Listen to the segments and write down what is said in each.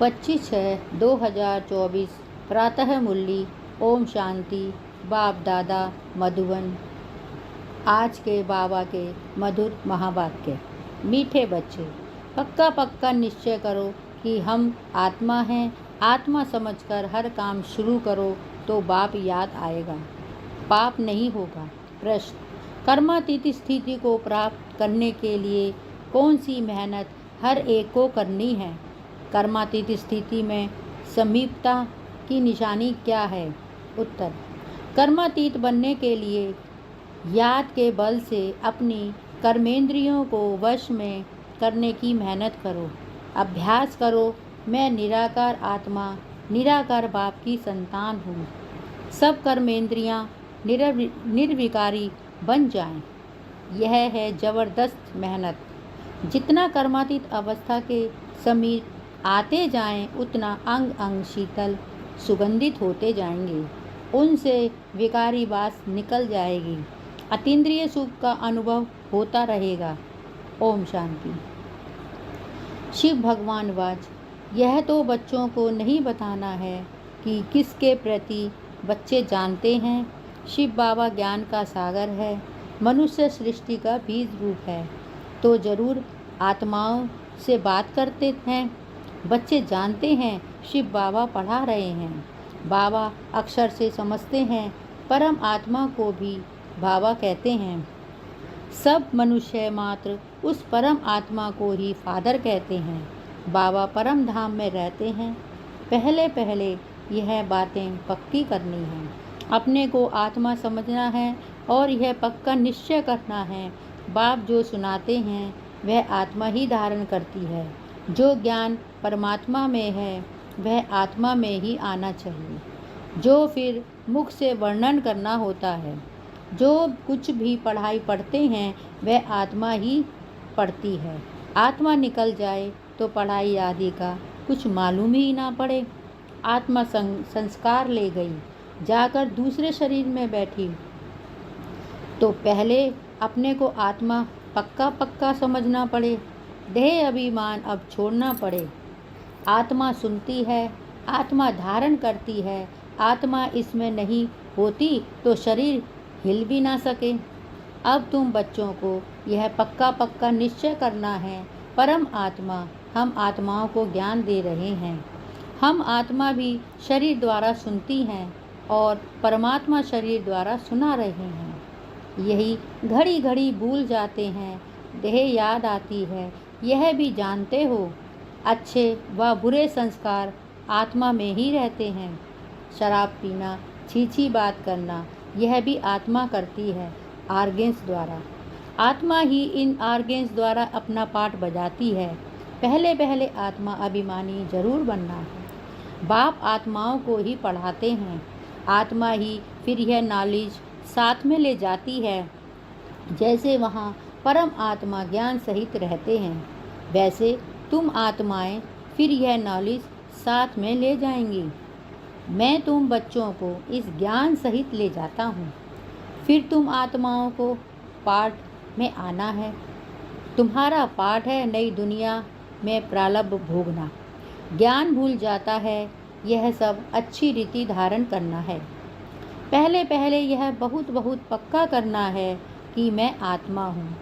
25/6/2024 प्रातः मुरली। ओम शांति। बाप दादा मधुबन। आज के बाबा के मधुर महावाक्य। मीठे बच्चे, पक्का पक्का निश्चय करो कि हम आत्मा हैं। आत्मा समझकर हर काम शुरू करो तो बाप याद आएगा, पाप नहीं होगा। प्रश्न: कर्मातीत स्थिति को प्राप्त करने के लिए कौन सी मेहनत हर एक को करनी है? कर्मातीत स्थिति में समीपता की निशानी क्या है? उत्तर: कर्मातीत बनने के लिए याद के बल से अपनी कर्मेंद्रियों को वश में करने की मेहनत करो। अभ्यास करो, मैं निराकार आत्मा, निराकार बाप की संतान हूँ। सब कर्मेंद्रियाँ निर्विकारी बन जाएं। यह है जबरदस्त मेहनत। जितना कर्मातीत अवस्था के समीप आते जाएं, उतना अंग अंग शीतल सुगंधित होते जाएंगे। उनसे विकारी बास निकल जाएगी। अतीन्द्रिय सुख का अनुभव होता रहेगा। ओम शांति। शिव भगवान वाच: यह तो बच्चों को नहीं बताना है कि किसके प्रति बच्चे जानते हैं। शिव बाबा ज्ञान का सागर है, मनुष्य सृष्टि का बीज रूप है, तो जरूर आत्माओं से बात करते हैं। बच्चे जानते हैं शिव बाबा पढ़ा रहे हैं। बाबा अक्षर से समझते हैं। परम आत्मा को भी बाबा कहते हैं। सब मनुष्य मात्र उस परम आत्मा को ही फादर कहते हैं। बाबा परम धाम में रहते हैं। पहले पहले यह बातें पक्की करनी है। अपने को आत्मा समझना है और यह पक्का निश्चय करना है, बाप जो सुनाते हैं वह आत्मा ही धारण करती है। जो ज्ञान परमात्मा में है वह आत्मा में ही आना चाहिए। जो फिर मुख से वर्णन करना होता है। जो कुछ भी पढ़ाई पढ़ते हैं वह आत्मा ही पढ़ती है। आत्मा निकल जाए तो पढ़ाई आदि का कुछ मालूम ही ना पड़े। आत्मा संस्कार ले गई, जाकर दूसरे शरीर में बैठी, तो पहले अपने को आत्मा पक्का पक्का समझना पड़े। देह अभिमान अब छोड़ना पड़े। आत्मा सुनती है, आत्मा धारण करती है। आत्मा इसमें नहीं होती तो शरीर हिल भी ना सके। अब तुम बच्चों को यह पक्का पक्का निश्चय करना है, परम आत्मा हम आत्माओं को ज्ञान दे रहे हैं। हम आत्मा भी शरीर द्वारा सुनती हैं और परमात्मा शरीर द्वारा सुना रहे हैं। यही घड़ी घड़ी भूल जाते हैं, देह याद आती है, यह भी जानते हो। अच्छे व बुरे संस्कार आत्मा में ही रहते हैं। शराब पीना, छीछी बात करना, यह भी आत्मा करती है आर्गेंस द्वारा। आत्मा ही इन आर्गेंस द्वारा अपना पाठ बजाती है। पहले पहले आत्मा अभिमानी जरूर बनना है। बाप आत्माओं को ही पढ़ाते हैं। आत्मा ही फिर यह नॉलेज साथ में ले जाती है। जैसे वहाँ परम आत्मा ज्ञान सहित रहते हैं, वैसे तुम आत्माएं फिर यह नॉलेज साथ में ले जाएंगी। मैं तुम बच्चों को इस ज्ञान सहित ले जाता हूँ। फिर तुम आत्माओं को पाठ में आना है। तुम्हारा पाठ है नई दुनिया में प्रारब्ध भोगना। ज्ञान भूल जाता है, यह सब अच्छी रीति धारण करना है। पहले पहले यह बहुत बहुत पक्का करना है कि मैं आत्मा हूँ।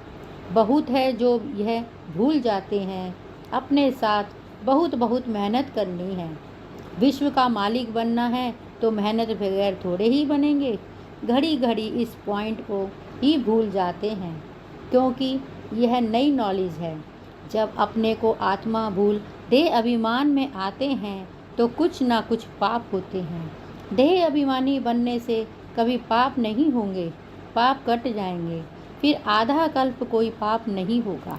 बहुत है जो यह भूल जाते हैं। अपने साथ बहुत बहुत मेहनत करनी है। विश्व का मालिक बनना है तो मेहनत बगैर थोड़े ही बनेंगे। घड़ी घड़ी इस पॉइंट को ही भूल जाते हैं, क्योंकि यह नई नॉलेज है। जब अपने को आत्मा भूल देह अभिमान में आते हैं तो कुछ ना कुछ पाप होते हैं। देह अभिमानी बनने से कभी पाप नहीं होंगे, पाप कट जाएंगे। फिर आधा कल्प कोई पाप नहीं होगा।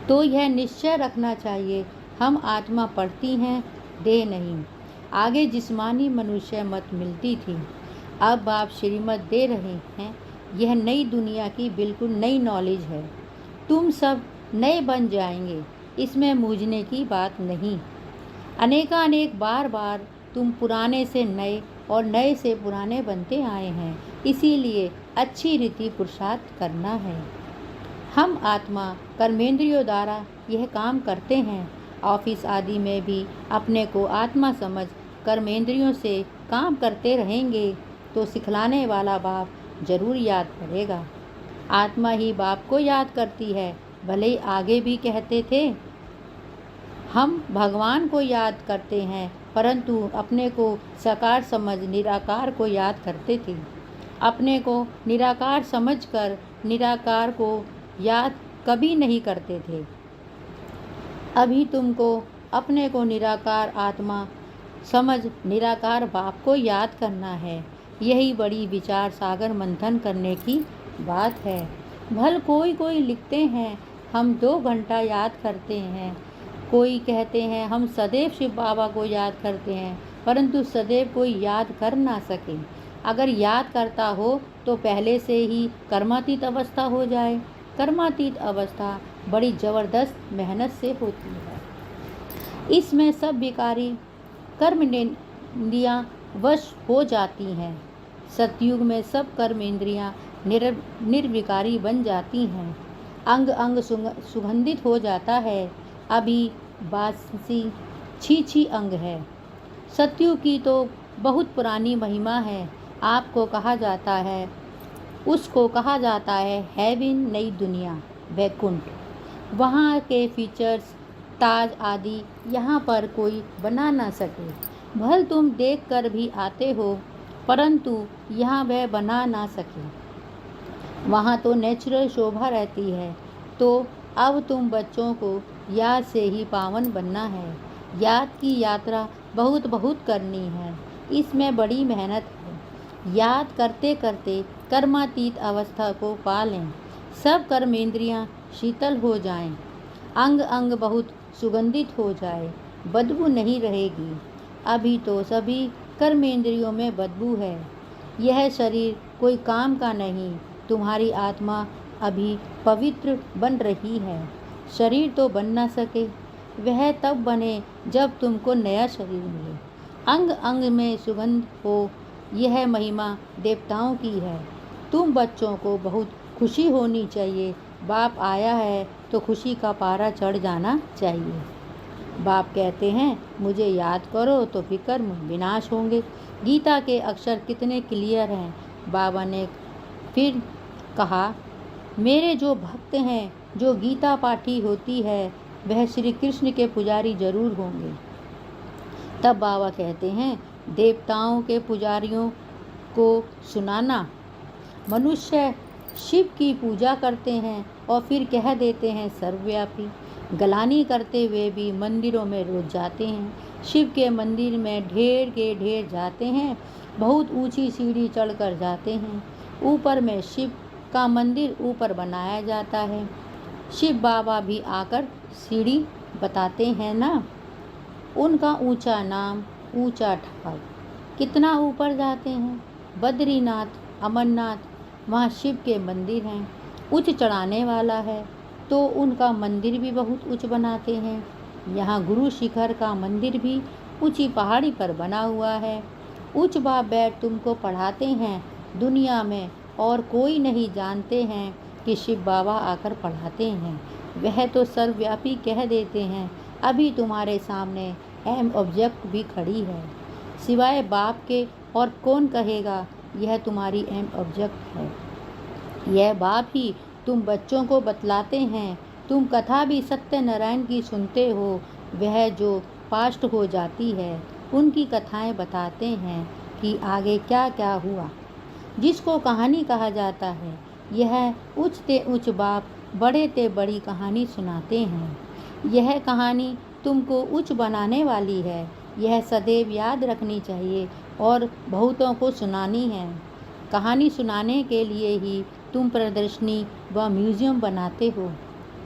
तो यह निश्चय रखना चाहिए, हम आत्मा पढ़ती हैं, देह नहीं। आगे जिस्मानी मनुष्य मत मिलती थी, अब आप श्रीमत दे रहे हैं। यह नई दुनिया की बिल्कुल नई नॉलेज है। तुम सब नए बन जाएंगे, इसमें मूझने की बात नहीं। अनेकानेक बार बार तुम पुराने से नए और नए से पुराने बनते आए हैं, इसीलिए अच्छी रीति पुरुषार्थ करना है। हम आत्मा कर्मेंद्रियों द्वारा यह काम करते हैं। ऑफिस आदि में भी अपने को आत्मा समझ कर्मेंद्रियों से काम करते रहेंगे तो सिखलाने वाला बाप जरूर याद पड़ेगा। आत्मा ही बाप को याद करती है। भले ही आगे भी कहते थे, हम भगवान को याद करते हैं, परंतु अपने को साकार समझ निराकार को याद करते थे। अपने को निराकार समझकर निराकार को याद कभी नहीं करते थे। अभी तुमको अपने को निराकार आत्मा समझ निराकार बाप को याद करना है। यही बड़ी विचार सागर मंथन करने की बात है। भल कोई कोई लिखते हैं हम 2 घंटा याद करते हैं, कोई कहते हैं हम सदैव शिव बाबा को याद करते हैं, परंतु सदैव कोई याद कर ना सके। अगर याद करता हो तो पहले से ही कर्मातीत अवस्था हो जाए। कर्मातीत अवस्था बड़ी ज़बरदस्त मेहनत से होती है। इसमें सब विकारी कर्मेंद्रियाँ वश हो जाती हैं। सतयुग में सब कर्मेंद्रियाँ निर्विकारी बन जाती हैं। अंग अंग सुगंधित हो जाता है। अभी बासी छी अंग है। सतयुग की तो बहुत पुरानी महिमा है। आपको कहा जाता है, उसको कहा जाता है हेवन, नई दुनिया, वैकुंठ। वहाँ के फीचर्स ताज आदि यहाँ पर कोई बना ना सके। भल तुम देख कर भी आते हो, परंतु यहाँ वह बना ना सके। वहाँ तो नेचुरल शोभा रहती है। तो अब तुम बच्चों को याद से ही पावन बनना है। याद की यात्रा बहुत बहुत करनी है। इसमें बड़ी मेहनत है। याद करते करते कर्मातीत अवस्था को पा लें। सब कर्मेंद्रियाँ शीतल हो जाएं, अंग अंग बहुत सुगंधित हो जाए, बदबू नहीं रहेगी। अभी तो सभी कर्मेंद्रियों में बदबू है। यह शरीर कोई काम का नहीं। तुम्हारी आत्मा अभी पवित्र बन रही है। शरीर तो बन ना सके, वह तब बने जब तुमको नया शरीर मिले। अंग अंग में सुगंध हो, यह महिमा देवताओं की है। तुम बच्चों को बहुत खुशी होनी चाहिए। बाप आया है तो खुशी का पारा चढ़ जाना चाहिए। बाप कहते हैं मुझे याद करो तो विकर्म विनाश होंगे। गीता के अक्षर कितने क्लियर हैं। बाबा ने फिर कहा, मेरे जो भक्त हैं, जो गीता पाठी होती है, वह श्री कृष्ण के पुजारी जरूर होंगे। तब बाबा कहते हैं, देवताओं के पुजारियों को सुनाना। मनुष्य शिव की पूजा करते हैं और फिर कह देते हैं सर्वव्यापी। गलानी करते हुए भी मंदिरों में रोज जाते हैं। शिव के मंदिर में ढेर के ढेर जाते हैं। बहुत ऊंची सीढ़ी चढ़कर जाते हैं। ऊपर में शिव का मंदिर ऊपर बनाया जाता है। शिव बाबा भी आकर सीढ़ी बताते हैं ना। उनका ऊंचा नाम, ऊंचा ठाव। कितना ऊपर जाते हैं। बद्रीनाथ, अमरनाथ, वहाँ शिव के मंदिर हैं। उच्च चढ़ाने वाला है तो उनका मंदिर भी बहुत उच्च बनाते हैं। यहाँ गुरु शिखर का मंदिर भी ऊंची पहाड़ी पर बना हुआ है। उच्च बाप बैठ तुमको पढ़ाते हैं। दुनिया में और कोई नहीं जानते हैं कि शिव बाबा आकर पढ़ाते हैं। वह तो सर्वव्यापी कह देते हैं। अभी तुम्हारे सामने एम ऑब्जेक्ट भी खड़ी है। सिवाय बाप के और कौन कहेगा यह तुम्हारी एम ऑब्जेक्ट है। यह बाप ही तुम बच्चों को बतलाते हैं। तुम कथा भी सत्यनारायण की सुनते हो। वह जो पास्ट हो जाती है, उनकी कथाएं बताते हैं कि आगे क्या क्या हुआ, जिसको कहानी कहा जाता है। यह उच्च ते उच्च बाप बड़े ते बड़ी कहानी सुनाते हैं। यह कहानी तुमको उच्च बनाने वाली है। यह सदैव याद रखनी चाहिए और बहुतों को सुनानी है। कहानी सुनाने के लिए ही तुम प्रदर्शनी व म्यूज़ियम बनाते हो।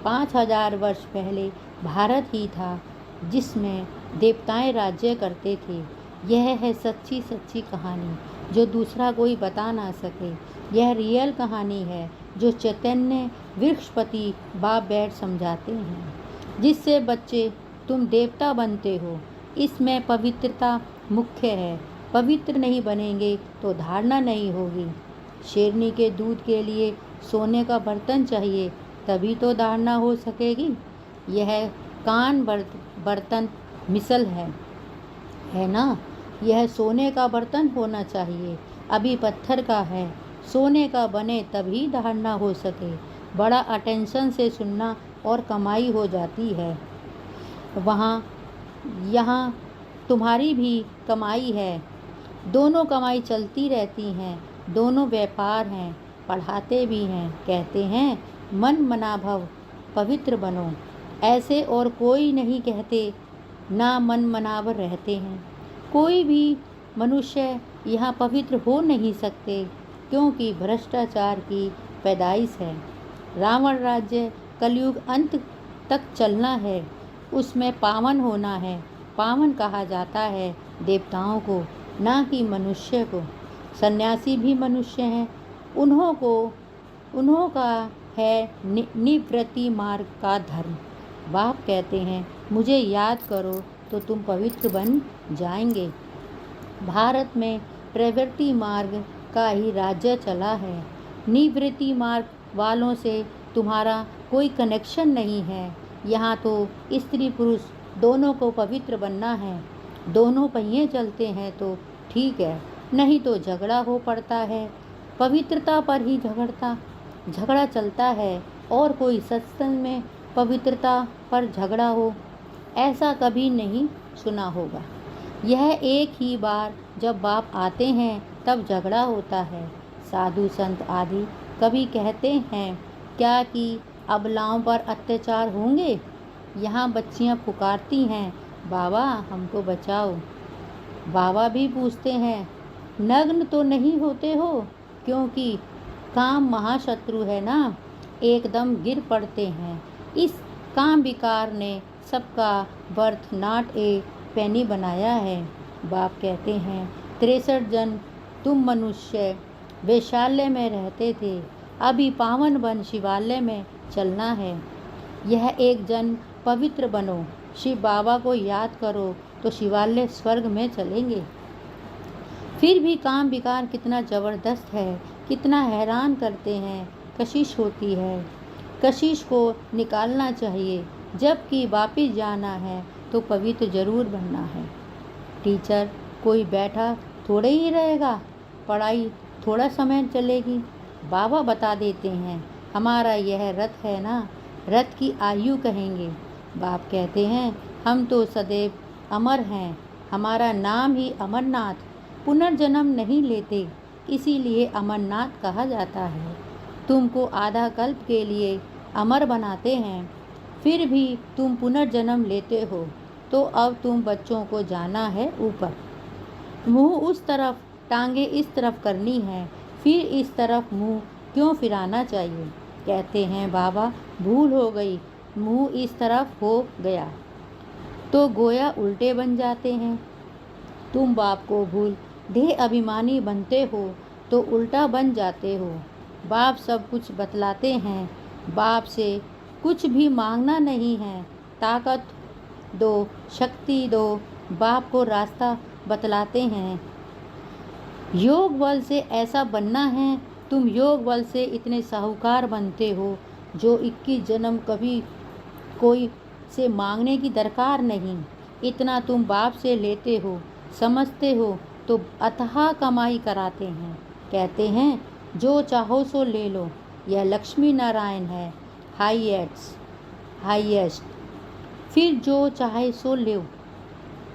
5000 वर्ष पहले भारत ही था जिसमें देवताएं राज्य करते थे। यह है सच्ची सच्ची कहानी जो दूसरा कोई बता ना सके। यह रियल कहानी है जो चैतन्य वृक्षपति बाप बैठ समझाते हैं, जिससे बच्चे तुम देवता बनते हो। इसमें पवित्रता मुख्य है। पवित्र नहीं बनेंगे तो धारणा नहीं होगी। शेरनी के दूध के लिए सोने का बर्तन चाहिए, तभी तो धारणा हो सकेगी। यह कान बर्तन मिसल है ना? यह सोने का बर्तन होना चाहिए, अभी पत्थर का है। सोने का बने तभी धारणा हो सके। बड़ा अटेंशन से सुनना और कमाई हो जाती है। वहाँ यहाँ तुम्हारी भी कमाई है। दोनों कमाई चलती रहती हैं, दोनों व्यापार हैं, पढ़ाते भी हैं। कहते हैं मन मना भव, पवित्र बनो। ऐसे और कोई नहीं कहते, ना मन मनावर रहते हैं। कोई भी मनुष्य यहाँ पवित्र हो नहीं सकते, क्योंकि भ्रष्टाचार की पैदाइश है। रावण राज्य कलयुग अंत तक चलना है, उसमें पावन होना है। पावन कहा जाता है देवताओं को, ना कि मनुष्य को। सन्यासी भी मनुष्य हैं, उन्हों का है निवृत्ति मार्ग का धर्म। बाप कहते हैं मुझे याद करो तो तुम पवित्र बन जाएंगे। भारत में प्रवृत्ति मार्ग का ही राज्य चला है। निवृत्ति मार्ग वालों से तुम्हारा कोई कनेक्शन नहीं है। यहाँ तो स्त्री पुरुष दोनों को पवित्र बनना है। दोनों पहिए चलते हैं तो ठीक है, नहीं तो झगड़ा हो पड़ता है। पवित्रता पर ही झगड़ा चलता है, और कोई सत्संग में पवित्रता पर झगड़ा हो, ऐसा कभी नहीं सुना होगा। यह एक ही बार जब बाप आते हैं तब झगड़ा होता है। साधु संत आदि कभी कहते हैं क्या कि अबलाओं पर अत्याचार होंगे? यहाँ बच्चियाँ पुकारती हैं बाबा हमको बचाओ। बाबा भी पूछते हैं नग्न तो नहीं होते हो? क्योंकि काम महाशत्रु है ना, एकदम गिर पड़ते हैं। इस काम विकार ने सबका बर्थ नॉट ए पेनी बनाया है। बाप कहते हैं 63 जन तुम मनुष्य वैशाल्य में रहते थे, अभी पावन बन शिवालय में चलना है। यह एक जन पवित्र बनो, शिव बाबा को याद करो तो शिवालय स्वर्ग में चलेंगे। फिर भी काम विकार कितना ज़बरदस्त है, कितना हैरान करते हैं। कशिश होती है, कशिश को निकालना चाहिए। जबकि वापिस जाना है तो पवित्र जरूर बनना है। टीचर कोई बैठा थोड़े ही रहेगा, पढ़ाई थोड़ा समय चलेगी। बाबा बता देते हैं हमारा यह रथ है ना, रथ की आयु कहेंगे। बाप कहते हैं हम तो सदैव अमर हैं, हमारा नाम ही अमरनाथ। पुनर्जन्म नहीं लेते, इसीलिए अमरनाथ कहा जाता है। तुमको आधा कल्प के लिए अमर बनाते हैं, फिर भी तुम पुनर्जन्म लेते हो। तो अब तुम बच्चों को जाना है ऊपर। मुंह उस तरफ, टांगे इस तरफ करनी है, फिर इस तरफ मुंह क्यों फिराना चाहिए? कहते हैं बाबा भूल हो गई, मुंह इस तरफ हो गया तो गोया उल्टे बन जाते हैं। तुम बाप को भूल देह अभिमानी बनते हो तो उल्टा बन जाते हो। बाप सब कुछ बतलाते हैं, बाप से कुछ भी मांगना नहीं है। ताकत दो, शक्ति दो, बाप को रास्ता बतलाते हैं। योग बल से ऐसा बनना है, तुम योग बल से इतने साहूकार बनते हो जो 21 जन्म कभी कोई से मांगने की दरकार नहीं। इतना तुम बाप से लेते हो, समझते हो तो अथाह कमाई कराते हैं। कहते हैं जो चाहो सो ले लो, यह लक्ष्मी नारायण है हाईएस्ट। फिर जो चाहे सो लो।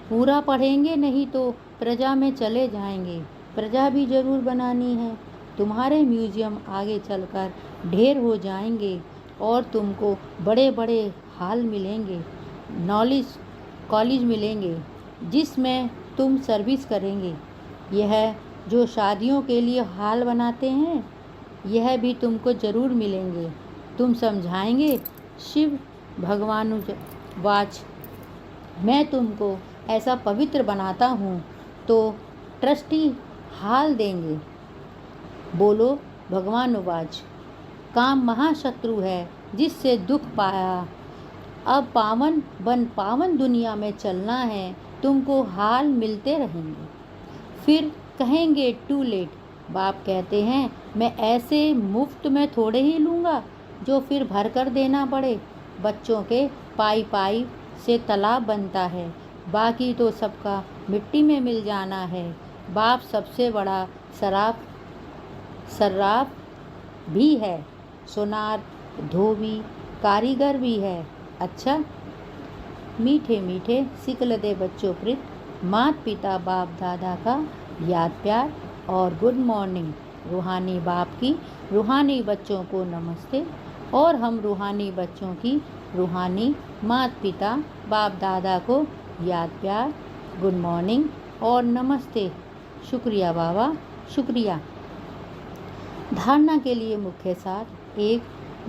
पूरा पढ़ेंगे नहीं तो प्रजा में चले जाएंगे। प्रजा भी जरूर बनानी है। तुम्हारे म्यूजियम आगे चलकर ढेर हो जाएंगे और तुमको बड़े बड़े हॉल मिलेंगे, नॉलेज कॉलेज मिलेंगे जिसमें तुम सर्विस करेंगे। यह जो शादियों के लिए हॉल बनाते हैं, यह भी तुमको ज़रूर मिलेंगे। तुम समझाएंगे शिव भगवानुवाच, मैं तुमको ऐसा पवित्र बनाता हूँ तो ट्रस्टी हाल देंगे। बोलो भगवानुवाच, काम महाशत्रु है जिससे दुख पाया। अब पावन दुनिया में चलना है, तुमको हाल मिलते रहेंगे। फिर कहेंगे टू लेट। बाप कहते हैं मैं ऐसे मुफ्त में थोड़े ही लूँगा जो फिर भर कर देना पड़े। बच्चों के पाई से तालाब बनता है, बाकी तो सबका मिट्टी में मिल जाना है। बाप सबसे बड़ा सर्राफ भी है, सोनार, धोबी, कारीगर भी है। अच्छा, मीठे मीठे सिकलदे बच्चों प्रीत माता पिता बाप दादा का याद प्यार और गुड मॉर्निंग। रूहानी बाप की रूहानी बच्चों को नमस्ते, और हम रूहानी बच्चों की रूहानी माता पिता बाप दादा को याद प्यार, गुड मॉर्निंग और नमस्ते। शुक्रिया बाबा, शुक्रिया। धारणा के लिए मुख्य सार। 1.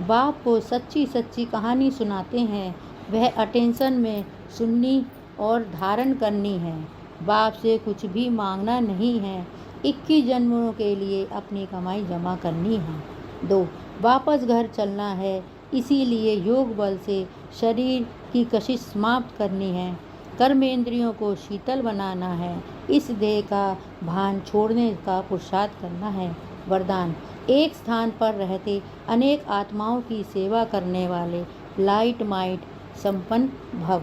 बाप को सच्ची सच्ची कहानी सुनाते हैं, वह अटेंशन में सुननी और धारण करनी है। बाप से कुछ भी मांगना नहीं है, 21 जन्मों के लिए अपनी कमाई जमा करनी है। 2. वापस घर चलना है, इसीलिए योग बल से शरीर की कशिश समाप्त करनी है, कर्मेंद्रियों को शीतल बनाना है, इस देह का भान छोड़ने का पुरुषार्थ करना है। वरदान। एक स्थान पर रहते अनेक आत्माओं की सेवा करने वाले लाइट माइट संपन्न भव।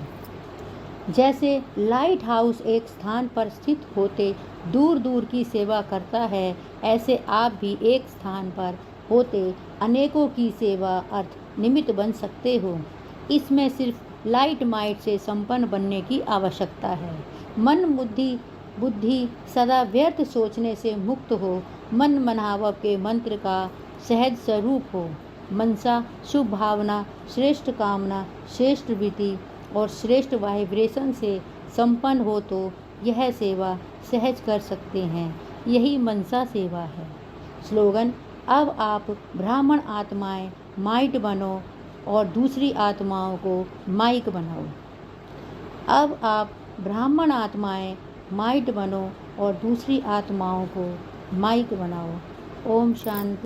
जैसे लाइट हाउस एक स्थान पर स्थित होते दूर दूर की सेवा करता है, ऐसे आप भी एक स्थान पर होते अनेकों की सेवा अर्थ निमित्त बन सकते हो। इसमें सिर्फ लाइट माइट से संपन्न बनने की आवश्यकता है। मन बुद्धि सदा व्यर्थ सोचने से मुक्त हो, मन मनावव के मंत्र का सहज स्वरूप हो। मनसा शुभ भावना, श्रेष्ठ कामना, श्रेष्ठ विधि और श्रेष्ठ वाइब्रेशन से संपन्न हो तो यह सेवा सहज कर सकते हैं। यही मनसा सेवा है। स्लोगन। अब आप ब्राह्मण आत्माएं माइट बनो और दूसरी आत्माओं को माइक बनाओ। अब आप ब्राह्मण आत्माएं माइट बनो और दूसरी आत्माओं को माइक बनाओ। ओम शांति।